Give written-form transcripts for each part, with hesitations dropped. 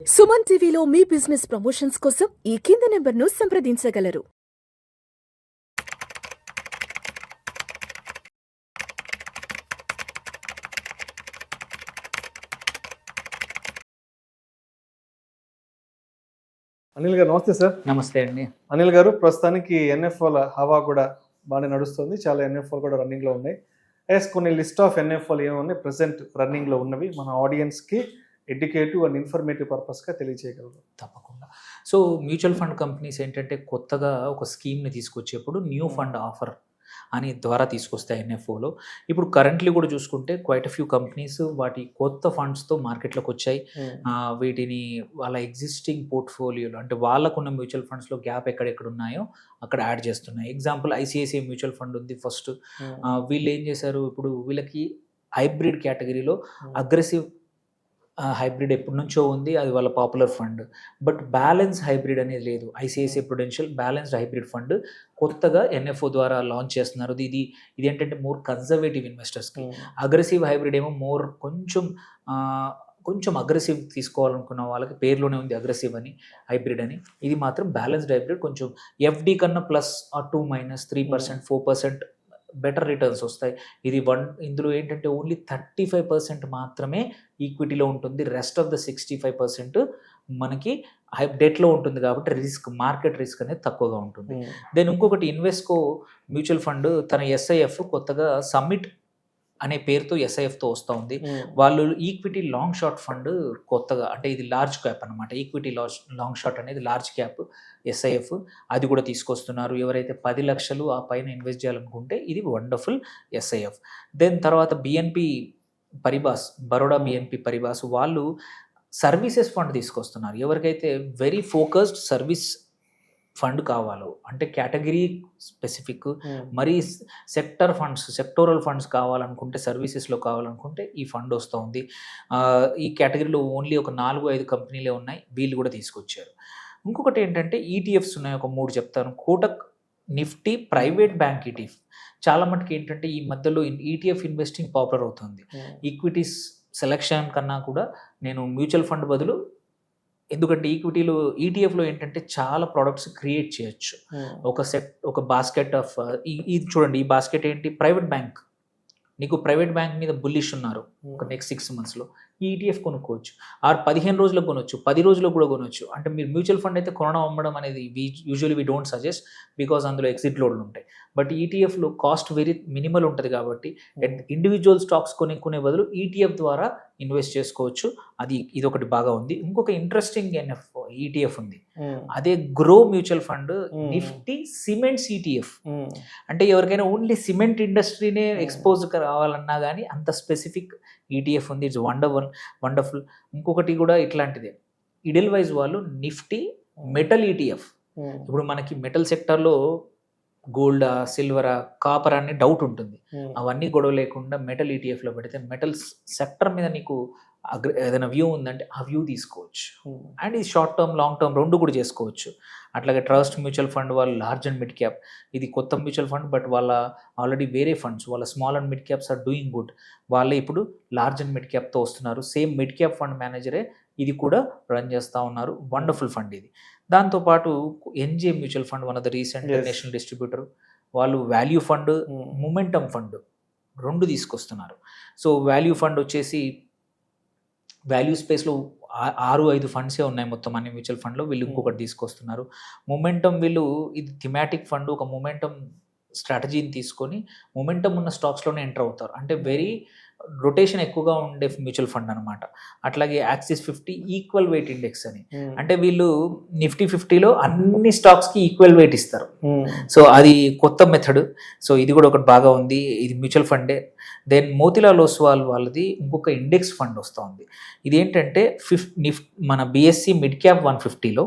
సుమన్ టీవీలో మీ business promotions కోసం ఈ కింది నెంబర్ను సంప్రదించగలరు. అనిల్ గారు నమస్తే సార్. నమస్తే అండి. అనిల్ గారు, ప్రస్తుతానికి ఎన్ఎఫ్ఓల హవా కూడా బాగానే నడుస్తుంది. చాలా ఎన్ఎఫ్ఓలు కూడా రన్నింగ్లో ఉన్నాయి. కొన్ని లిస్ట్ ఆఫ్ ఎన్ఎఫ్ఓలు ఏమున్నాయి ప్రెసెంట్ రన్నింగ్లో ఉన్నవి మన ఆడియన్స్కి ఎడ్యుకేటివ్ అండ్ ఇన్ఫర్మేటివ్ పర్పస్గా తెలియజేయగలరు? తప్పకుండా. సో మ్యూచువల్ ఫండ్ కంపెనీస్ ఏంటంటే కొత్తగా ఒక స్కీమ్ని తీసుకొచ్చేప్పుడు న్యూ ఫండ్ ఆఫర్ అని ద్వారా తీసుకొస్తాయి ఎన్ఎఫ్ఓలో. ఇప్పుడు కరెంట్లీ కూడా చూసుకుంటే క్వైట్ ఫ్యూ కంపెనీస్ వాటి కొత్త ఫండ్స్తో మార్కెట్లోకి వచ్చాయి. వీటిని వాళ్ళ ఎగ్జిస్టింగ్ పోర్ట్ఫోలియోలో అంటే వాళ్ళకున్న మ్యూచువల్ ఫండ్స్లో గ్యాప్ ఎక్కడెక్కడ ఉన్నాయో అక్కడ యాడ్ చేస్తున్నాయి. ఎగ్జాంపుల్ ఐసిఐసిఐ మ్యూచువల్ ఫండ్ ఉంది ఫస్ట్. వీళ్ళు ఏం చేశారు, ఇప్పుడు వీళ్ళకి హైబ్రిడ్ కేటగిరీలో అగ్రెసివ్ హైబ్రిడ్ ఎప్పటి నుంచో ఉంది, అది వాళ్ళ popular fund. But balance hybrid అనేది లేదు. ICICI Prudential balanced hybrid fund కొత్తగా ఎన్ఎఫ్ఓ ద్వారా లాంచ్ చేస్తున్నారు. ఇది ఏంటంటే మోర్ కన్జర్వేటివ్ ఇన్వెస్టర్స్కి. అగ్రెసివ్ హైబ్రిడ్ ఏమో మోర్ కొంచెం అగ్రెసివ్ తీసుకోవాలనుకున్న వాళ్ళకి, పేరులోనే ఉంది అగ్రెసివ్ అని, హైబ్రిడ్ అని. ఇది మాత్రం బ్యాలెన్స్డ్ హైబ్రిడ్, కొంచెం ఎఫ్డి కన్నా +2 -3% 4% బెటర్ రిటర్న్స్ వస్తాయి. ఇందులో ఏంటంటే ఓన్లీ 35% మాత్రమే ఈక్విటీలో ఉంటుంది. రెస్ట్ ఆఫ్ ద 65% మనకి డెట్లో ఉంటుంది. కాబట్టి మార్కెట్ రిస్క్ అనేది తక్కువగా ఉంటుంది. దెన్ ఇంకొకటి ఇన్వెస్కో మ్యూచువల్ ఫండ్ తన ఎస్ఐఎఫ్ కొత్తగా సమ్మిట్ అనే పేరుతో ఎస్ఐఎఫ్తో వస్తూ ఉంది. వాళ్ళు ఈక్విటీ లాంగ్ షార్ట్ ఫండ్ కొత్తగా, అంటే ఇది లార్జ్ క్యాప్ అనమాట. ఈక్విటీ లాంగ్ షార్ట్ అనేది లార్జ్ క్యాప్ ఎస్ఐఎఫ్, అది కూడా తీసుకొస్తున్నారు. ఎవరైతే 10 లక్షలు ఆ పైన ఇన్వెస్ట్ చేయాలనుకుంటే ఇది వండర్ఫుల్ ఎస్ఐఎఫ్. దెన్ తర్వాత బరోడా బిఎన్పి పరిబాస్ వాళ్ళు సర్వీసెస్ ఫండ్ తీసుకొస్తున్నారు. ఎవరికైతే వెరీ ఫోకస్డ్ సర్వీస్ ఫండ్ కావాలో, అంటే కేటగిరీ స్పెసిఫిక్, మరి సెక్టోరల్ ఫండ్స్ కావాలనుకుంటే, సర్వీసెస్లో కావాలనుకుంటే ఈ ఫండ్ వస్తూ ఉంది. ఈ కేటగిరీలో ఓన్లీ ఒక 4-5 కంపెనీలే ఉన్నాయి, వీళ్ళు కూడా తీసుకొచ్చారు. ఇంకొకటి ఏంటంటే ఈటీఎఫ్స్ ఉన్నాయి, ఒక 3 చెప్తాను. Kotak Nifty private bank ETF. చాలా మటుకు ఏంటంటే ఈ మధ్యలో ఈటీఎఫ్ ఇన్వెస్టింగ్ పాపులర్ అవుతుంది. ఈక్విటీస్ సెలెక్షన్ కన్నా కూడా నేను మ్యూచువల్ ఫండ్ బదులు, ఎందుకంటే ఈటీఎఫ్లో ఏంటంటే చాలా ప్రోడక్ట్స్ క్రియేట్ చేయొచ్చు. ఒక బాస్కెట్ ఆఫ్ ఇది చూడండి, ఈ బాస్కెట్ ఏంటి, ప్రైవేట్ బ్యాంక్. నీకు ప్రైవేట్ బ్యాంక్ మీద బుల్లిష్ ఉన్నారు ఒక నెక్స్ట్ 6 monthsలో, ఈ ఈటీఎఫ్ కొనుక్కోవచ్చు. 15 రోజులకు కొనవచ్చు, 10 రోజులకు కూడా కొనవచ్చు. అంటే మీరు మ్యూచువల్ ఫండ్ అయితే కొనడం అమ్మడం అనేది usually we don't suggest, because అందులో ఎగ్జిట్ లోడ్లు ఉంటాయి. బట్ ఈటీఎఫ్లో కాస్ట్ వెరీ మినిమల్ ఉంటుంది కాబట్టి ఇండివిజువల్ స్టాక్స్ కొనుక్కునే బదులు ఈటీఎఫ్ ద్వారా ఇన్వెస్ట్ చేసుకోవచ్చు. ఇదొకటి బాగా ఉంది. ఇంకొక ఇంట్రెస్టింగ్ ఈటీఎఫ్ ఉంది, అదే grow mutual fund Nifty cements ETF. అంటే ఎవరికైనా ఓన్లీ సిమెంట్ ఇండస్ట్రీనే ఎక్స్పోజ్ కావాలన్నా కానీ అంత స్పెసిఫిక్ ఈటీఎఫ్ ఉంది. It's wonderful. ఇంకొకటి కూడా ఇట్లాంటిదే, ఇడెల్ వైజ్ వాళ్ళు నిఫ్టీ మెటల్ ఈటీఎఫ్. ఇప్పుడు మనకి మెటల్ సెక్టర్లో గోల్డా, సిల్వరా, కాపర్ అనే డౌట్ ఉంటుంది. అవన్నీ గొడవ లేకుండా మెటల్ ఈటీఎఫ్లో పెడితే మెటల్ సెక్టర్ మీద నీకు ఏదైనా వ్యూ ఉందంటే ఆ వ్యూ తీసుకోవచ్చు. అండ్ ఇది షార్ట్ టర్మ్ లాంగ్ టర్మ్ 2 కూడా చేసుకోవచ్చు. అట్లాగే ట్రస్ట్ మ్యూచువల్ ఫండ్ వాళ్ళు లార్జ్ అండ్ మిడ్ క్యాప్, ఇది కొత్త మ్యూచువల్ ఫండ్, బట్ వాళ్ళ ఆల్రెడీ వేరే ఫండ్స్ వాళ్ళ small and mid caps are doing good. వాళ్ళే ఇప్పుడు లార్జ్ అండ్ మిడ్ క్యాప్తో వస్తున్నారు. సేమ్ మిడ్ క్యాప్ ఫండ్ మేనేజరే ఇది కూడా రన్ చేస్తూ ఉన్నారు. వండర్ఫుల్ ఫండ్ ఇది. దాంతోపాటు NJ mutual fund, one of the recent national distributor, వాళ్ళు వాల్యూ ఫండ్, మొమెంటమ్ ఫండ్ 2 తీసుకొస్తున్నారు. సో వాల్యూ ఫండ్ వచ్చేసి వాల్యూ స్పేస్లో 6-5 ఫండ్సే ఉన్నాయి మొత్తం అన్ని మ్యూచువల్ ఫండ్లో. వీళ్ళు ఇంకొకటి తీసుకొస్తున్నారు. మొమెంటమ్, వీళ్ళు ఇది థిమాటిక్ ఫండ్, ఒక మొమెంటమ్ స్ట్రాటజీని తీసుకొని మొమెంటమ్ ఉన్న స్టాక్స్లోనే ఎంటర్ అవుతారు. అంటే వెరీ రొటేషన్ ఎక్కువగా ఉండే మ్యూచువల్ ఫండ్ అనమాట. అట్లాగే యాక్సిస్ 50 ఈక్వల్ వెయిట్ ఇండెక్స్ అని, అంటే వీళ్ళు నిఫ్టీ 50లో అన్ని స్టాక్స్కి ఈక్వల్ వెయిట్ ఇస్తారు. సో అది కొత్త మెథడ్. సో ఇది కూడా ఒకటి బాగా ఉంది, ఇది మ్యూచువల్ ఫండే. దెన్ మోతిలాల్ ఓస్వాల్ వాళ్ళది ఇంకొక ఇండెక్స్ ఫండ్ వస్తూ ఉంది. ఇదేంటంటే మన బిఎస్సి మిడ్ క్యాప్ 150లో,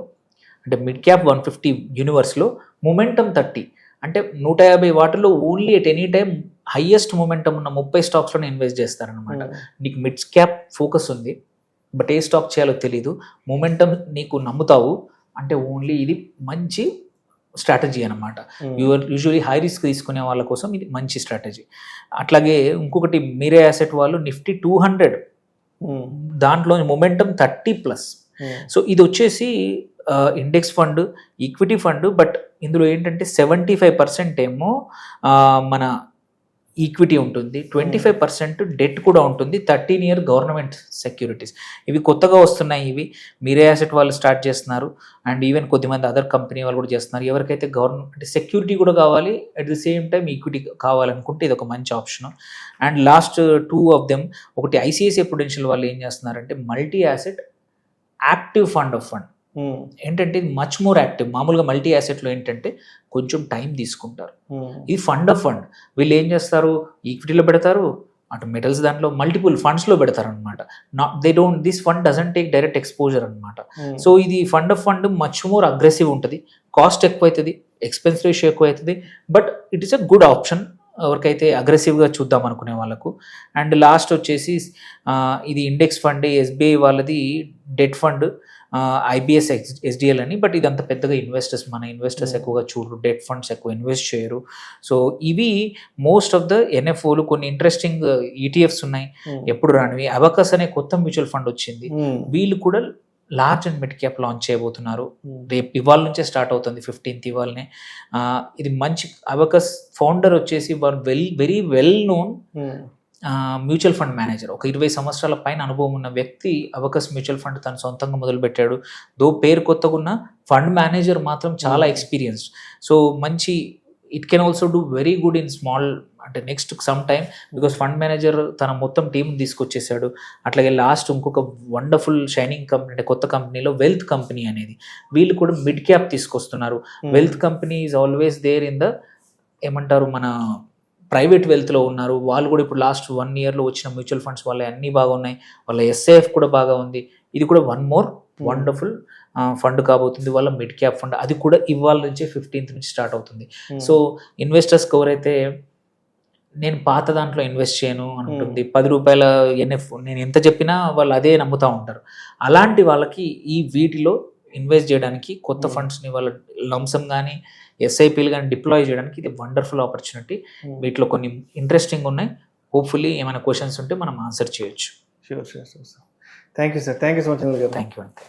అంటే మిడ్ క్యాప్ 150 యూనివర్స్లో మొమెంటమ్ 30, అంటే 150 వాటిలో only at any time highest momentum ఉన్న 30 స్టాక్స్లోనే ఇన్వెస్ట్ చేస్తారనమాట. నీకు మిడ్ క్యాప్ ఫోకస్ ఉంది, బట్ ఏ స్టాక్ చేయాలో తెలీదు, మొమెంటమ్ నీకు నమ్ముతావు అంటే ఓన్లీ ఇది మంచి స్ట్రాటజీ అనమాట. యూజువలీ హై రిస్క్ తీసుకునే వాళ్ళ కోసం ఇది మంచి స్ట్రాటజీ. అట్లాగే ఇంకొకటి మీరే అసెట్ వాళ్ళు నిఫ్టీ 200, దాంట్లో మొమెంటమ్ 30+. సో ఇది వచ్చేసి index fund, equity fund. But ఇందులో ఏంటంటే 75% ఏమో మన ఈక్విటీ ఉంటుంది, 25% డెట్ కూడా ఉంటుంది, 13-year గవర్నమెంట్ సెక్యూరిటీస్. ఇవి కొత్తగా వస్తున్నాయి. ఇవి మీరే యాసెట్ వాళ్ళు స్టార్ట్ చేస్తున్నారు, అండ్ ఈవెన్ కొద్దిమంది అదర్ కంపెనీ వాళ్ళు కూడా చేస్తున్నారు. ఎవరికైతే గవర్నమెంట్ సెక్యూరిటీ కూడా కావాలి, at the same time equity కావాలనుకుంటే ఇది ఒక మంచి option. And last 2 of them, ఒకటి ఐసిఐసిఐ ప్రుడెన్షియల్ వాళ్ళు ఏం చేస్తున్నారంటే multi asset active fund of fund. ఏంటంటే ఇది మచ్ మోర్ యాక్టివ్. మామూలుగా మల్టీ యాసెట్లో ఏంటంటే కొంచెం టైం తీసుకుంటారు. ఇది ఫండ్ ఆఫ్ ఫండ్. వీళ్ళు ఏం చేస్తారు, ఈక్విటీలో పెడతారు, అటు మెటల్స్ దాంట్లో మల్టిపుల్ ఫండ్స్లో పెడతారు అనమాట. This fund doesn't take direct exposure అనమాట. సో ఇది fund of fund much more aggressive ఉంటుంది, కాస్ట్ ఎక్కువ అవుతుంది, ఎక్స్పెన్స్ రేషియో ఎక్కువ అవుతుంది. But it is a good option ఎవరికైతే అగ్రెసివ్గా చూద్దాం అనుకునే వాళ్ళకు. అండ్ లాస్ట్ వచ్చేసి ఇది ఇండెక్స్ ఫండ్, ఎస్బీఐ వాళ్ళది డెట్ ఫండ్, ఐబిఎస్ ఎస్డిఎల్ అని. బట్ ఇది అంత పెద్దగా మన ఇన్వెస్టర్స్ ఎక్కువగా చూడరు, డెట్ ఫండ్స్ ఎక్కువ ఇన్వెస్ట్ చేయరు. సో ఇవి మోస్ట్ ఆఫ్ ద ఎన్ఎఫ్ఓలు. కొన్ని ఇంట్రెస్టింగ్ ఈటీఎఫ్స్ ఉన్నాయి, ఎప్పుడు రానివి. అబకస్ అనే కొత్త మ్యూచువల్ ఫండ్ వచ్చింది, వీళ్ళు కూడా large and mid cap launch చేయబోతున్నారు. రేపు ఇవాళ నుంచే స్టార్ట్ అవుతుంది, 15th ఇవాళనే. ఇది మంచి అబకస్ ఫౌండర్ వచ్చేసి very well known mutual fund manager. ఒక 20 సంవత్సరాల పైన అనుభవం ఉన్న వ్యక్తి అబకస్ మ్యూచువల్ ఫండ్ తను సొంతంగా మొదలుపెట్టాడు. పేరు కొత్తగా ఉన్న ఫండ్ మేనేజర్ మాత్రం చాలా ఎక్స్పీరియన్స్డ్. సో మంచి, it can also do very good in small, అంటే next some time, because fund manager తన మొత్తం టీం తీసుకొచ్చేసాడు. అట్లాగే లాస్ట్ ఇంకొక వండర్ఫుల్ షైనింగ్ కంపెనీ, అంటే కొత్త కంపెనీలో వెల్త్ కంపెనీ అనేది, వీళ్ళు కూడా మిడ్ క్యాప్ తీసుకొస్తున్నారు. Wealth company is always there in the ఏమంటారు మన ప్రైవేట్ వెల్త్లో ఉన్నారు. వాళ్ళు కూడా ఇప్పుడు లాస్ట్ 1 yearలో వచ్చిన మ్యూచువల్ ఫండ్స్ వాళ్ళ అన్నీ బాగా ఉన్నాయి, వాళ్ళ ఎస్ఐఎఫ్ కూడా బాగా ఉంది. ఇది కూడా వన్ మోర్ వండర్ఫుల్ ఫండ్ కాబోతుంది, వాళ్ళ మిడ్ క్యాప్ ఫండ్. అది కూడా ఇవాళ నుంచే 15th నుంచి స్టార్ట్ అవుతుంది. సో ఇన్వెస్టర్స్కి ఎవరైతే నేను పాత దాంట్లో ఇన్వెస్ట్ చేయను అనుకుంటుంది, ₹10 ఎన్ఎఫ్ నేను ఎంత చెప్పినా వాళ్ళు అదే నమ్ముతూ ఉంటారు, అలాంటి వాళ్ళకి ఈ వీటిలో ఇన్వెస్ట్ చేయడానికి, కొత్త ఫండ్స్ని వాళ్ళ లంసమ్ కానీ ఎస్ఐపీలు కానీ డిప్లాయ్ చేయడానికి ఇది వండర్ఫుల్ ఆపర్చునిటీ. వీటిలో కొన్ని ఇంట్రెస్టింగ్ ఉన్నాయి. హోప్ఫుల్లీ ఏమైనా క్వశ్చన్స్ ఉంటే మనం ఆన్సర్ చేయొచ్చు. Sure. Thank you sir, thank you so much. Thank you అంతే.